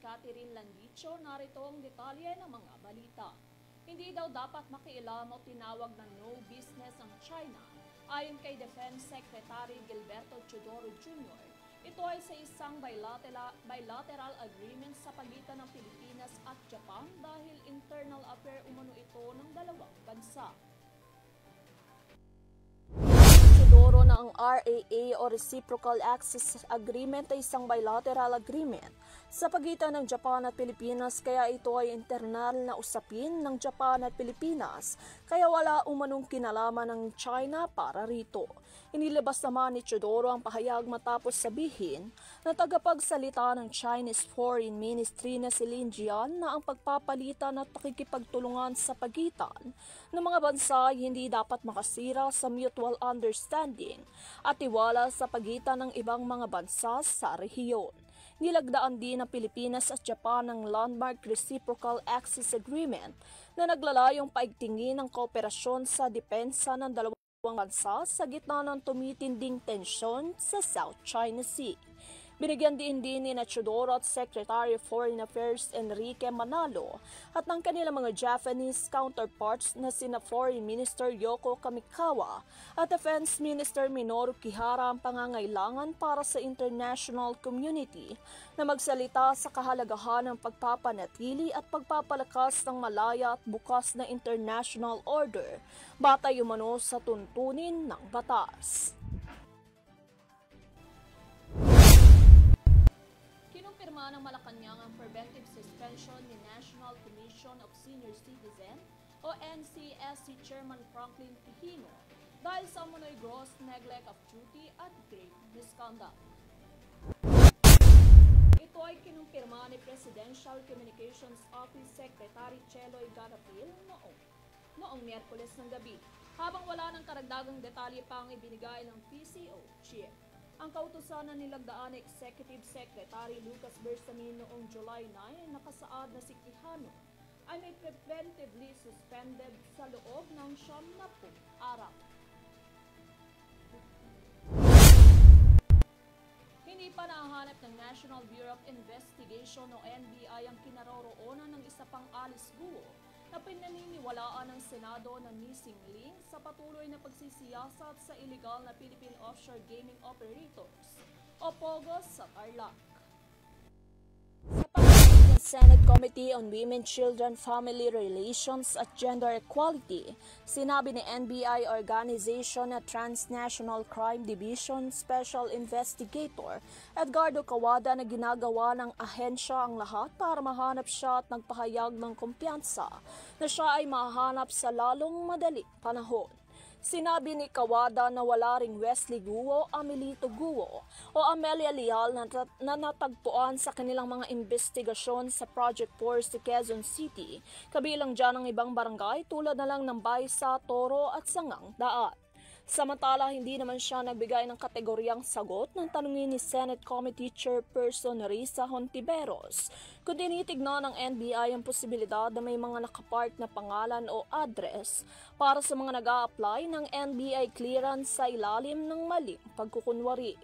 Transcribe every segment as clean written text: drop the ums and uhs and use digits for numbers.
Catherine Landicho, narito ang detalye ng mga balita. Hindi daw dapat makialam o tinawag na no business ang China. Ayon kay Defense Secretary Gilberto Teodoro Jr., ito ay sa isang bilateral agreement sa pagitan ng Pilipinas at Japan dahil internal affair umano ito ng dalawang bansa. Teodoro na ang RAA o Reciprocal Access Agreement ay isang bilateral agreement sa pagitan ng Japan at Pilipinas, kaya ito ay internal na usapin ng Japan at Pilipinas, kaya wala umanong kinalaman ng China para rito. Inilabas naman ni Teodoro ang pahayag matapos sabihin na tagapagsalita ng Chinese Foreign Ministry na si Lin Jian na ang pagpapalitan at pakikipagtulungan sa pagitan ng mga bansa ay hindi dapat makasira sa mutual understanding at tiwala sa pagitan ng ibang mga bansa sa rehiyon. Nilagdaan din ng Pilipinas at Japan ang landmark Reciprocal Access Agreement na naglalayong paigtingin ang kooperasyon sa depensa ng dalawang bansa sa gitna ng tumitinding tensyon sa South China Sea. Binigyan din ni Teodoro at Secretary of Foreign Affairs Enrique Manalo at ng kanilang mga Japanese counterparts na sina Foreign Minister Yoko Kamikawa at Defense Minister Minoru Kihara ang pangangailangan para sa international community na magsalita sa kahalagahan ng pagpapanatili at pagpapalakas ng malaya at bukas na international order batay umano sa tuntunin ng batas. Kinumpirma ng Malacanang ang preventive suspension ni National Commission of Senior Citizen o NCSC Chairman Franklin Quijino dahil sa umano'y gross neglect of duty at grave misconduct. Ito ay kinumpirma ni Presidential Communications Office Secretary Cheloy Garapil noong Miyerkules ng gabi, habang wala ng karagdagang detalye pa ang ibinigay ng PCO Chief. Ang kautusan na nilagdaan ni Executive Secretary Lucas Bersamin noong July 9 nakasaad na si Quijano ay may preventively suspended sa loob ng 90 araw. Hindi pa nahahanap ng National Bureau of Investigation o NBI ang kinaroroonan ng isa pang Alice Guo na pinaniniwalaan ng Senado na missing link sa patuloy na pagsisiyasat sa illegal na Philippine Offshore Gaming Operators o POGOs sa Tarlac. Sa pagdinig ng Senate Committee on Women, Children, Family Relations at Gender Equality, sinabi ni NBI Organization at Transnational Crime Division Special Investigator Edgardo Kawada na ginagawa ng ahensya ang lahat para mahanap siya at nagpahayag ng kumpiyansa na siya ay mahanap sa lalong madaling panahon. Sinabi ni Kawada na wala ring Wesley Guo, Amelito Guo o Amelia Leal na natagpuan sa kanilang mga investigasyon sa Project 4 sa Quezon City, kabilang dyan ang ibang barangay tulad na lang ng Baysa, Toro at Sangang Daan. Samantala, hindi naman siya nagbigay ng kategoryang sagot ng tanungin ni Senate Committee Chairperson Risa Hontiveros kung tinitignan ng NBI ang posibilidad na may mga nakapark na pangalan o address para sa mga nag-a-apply ng NBI clearance sa ilalim ng maling pagkukunwari.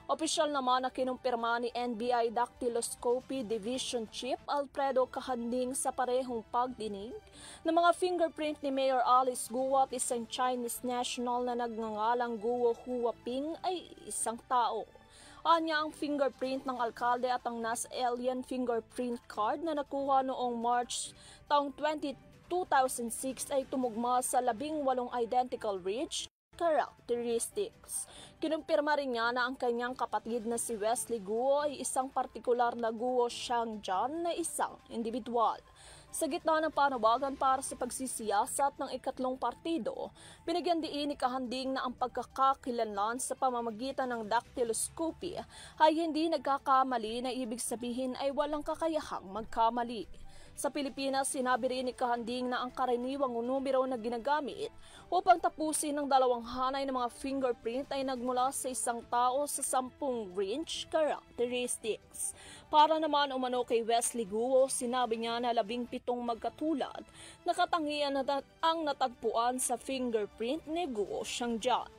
Opisyal naman na kinumpirma ni NBI Dactyloscopy Division Chief Alfredo Kahanding sa parehong pagdinig na mga fingerprint ni Mayor Alice Guo at isang Chinese national na nagngangalang Guo Huaping ay isang tao. Anya ang fingerprint ng alkalde at ang NAS alien fingerprint card na nakuha noong March taong 2006 ay tumugma sa 18 identical ridge characteristics. Kinumpirma rin niya na ang kanyang kapatid na si Wesley Guo ay isang partikular na Guo Xiangjian na isang individual. Sa gitna ng panawagan para sa pagsisiyasat ng ikatlong partido, binigyan diin ni Kahanding na ang pagkakakilanlan sa pamamagitan ng dactyloscopy ay hindi nagkakamali na ibig sabihin ay walang kakayahang magkamali. Sa Pilipinas, sinabi rin ni Kahanding na ang karaniwang numero na ginagamit upang tapusin ng dalawang hanay ng mga fingerprint ay nagmula sa isang tao sa 10 range characteristics. Para naman umano kay Wesley Guo, sinabi niya na 17 magkatulad na katangian na ang natagpuan sa fingerprint ni Guo Xiangjian.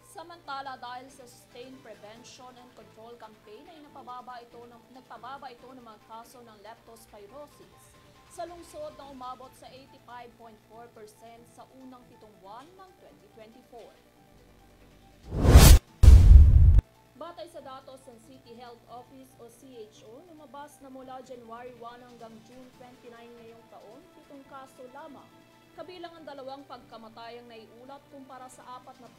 Sa Samantala, dahil sa Sustained Prevention and Control Campaign ay nagpababa ito ng mga kaso ng leptospirosis sa lungsod na umabot sa 85.4% sa unang 7 buwan ng 2024. Batay sa datos ng City Health Office o CHO, lumabas na mula January 1 hanggang June 29 ngayong taon, 7 kaso lamang. Kabilang ang 2 pagkamatayang naiulat kumpara sa 48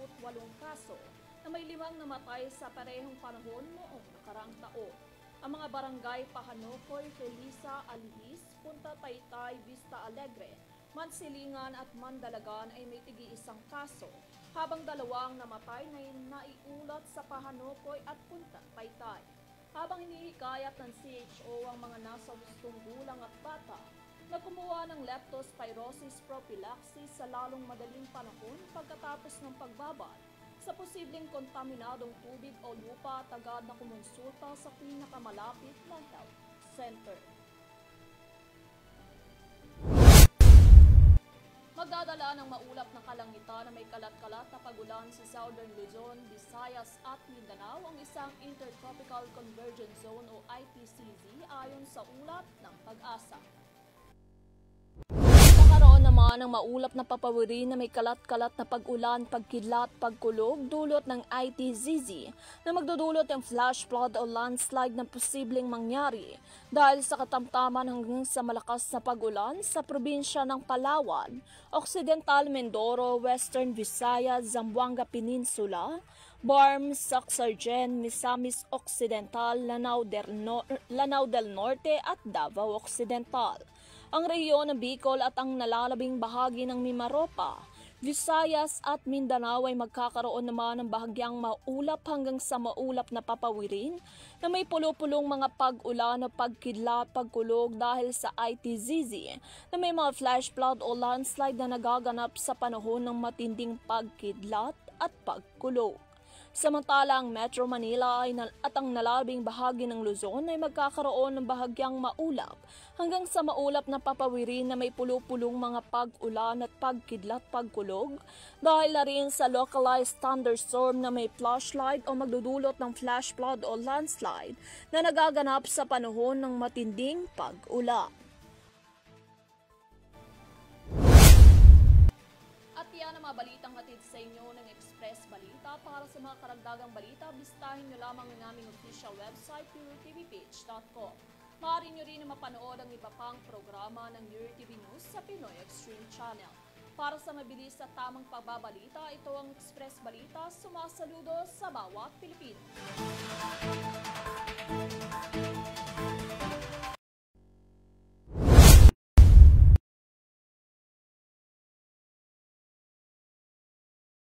kaso na may 5 namatay sa parehong panahon noong nakaraang taon. Ang mga barangay Pahanocoy, Felisa, Alihis, Punta Taytay, Vista Alegre, Mansilingan at Mandalagan ay may tig-1 kaso, habang 2 namatay na naiulat sa Pahanocoy at Punta Taytay. Habang hinihikayat ng CHO ang mga nasa 8 gulang at bata na kumuha ng leptospirosis prophylaxis sa lalong madaling panahon pagkatapos ng pagbabad sa posibleng kontaminadong tubig o lupa at agad na kumonsulta sa pinakamalapit na health center. Magdadala ng maulap na kalangitan na may kalat-kalat na pagulan sa Southern Luzon, Visayas at Mindanao ang isang Intertropical Convergence Zone o ITCZ ayon sa ulat ng Pag-asa. Nakaroon naman ng maulap na papawiri na may kalat-kalat na pag-ulan, pagkidlat, pagkulog dulot ng ITCZ na magdudulot ng flash flood o landslide na posibleng mangyari dahil sa katamtaman hanggang sa malakas na pag-ulan sa probinsya ng Palawan, Occidental Mindoro, Western Visayas, Zamboanga Peninsula, Barm, Sacsargen, Misamis Occidental, Lanao del Norte at Davao Occidental. Ang rehiyon ng Bicol at ang nalalabing bahagi ng Mimaropa, Visayas at Mindanao ay magkakaroon naman ng bahagyang maulap hanggang sa maulap na papawirin na may pulo-pulong mga pag-ulan o pagkidlat, pagkulog dahil sa ITCZ na may mga flash flood o landslide na nagaganap sa panahon ng matinding pagkidlat at pagkulog. Samantala, ang Metro Manila at ang nalalabing bahagi ng Luzon ay magkakaroon ng bahagyang maulap hanggang sa maulap na papawirin na may pulo-pulong mga pag-ulan at pagkidlat pagkulog dahil na rin sa localized thunderstorm na may flashlight o magdudulot ng flash flood o landslide na nagaganap sa panahon ng matinding pag-ulan. At yan ang mga balitang hatid sa inyo ng Express Balita. Para sa mga karagdagang balita, bisitahin nyo lamang ang aming official website, eurotvpage.com. Maaari nyo rin na mapanood ang iba pang programa ng EuroTV News sa Pinoy Extreme Channel. Para sa mabilis at tamang pagbabalita, ito ang Express Balita, sumasaludo sa bawat Pilipino.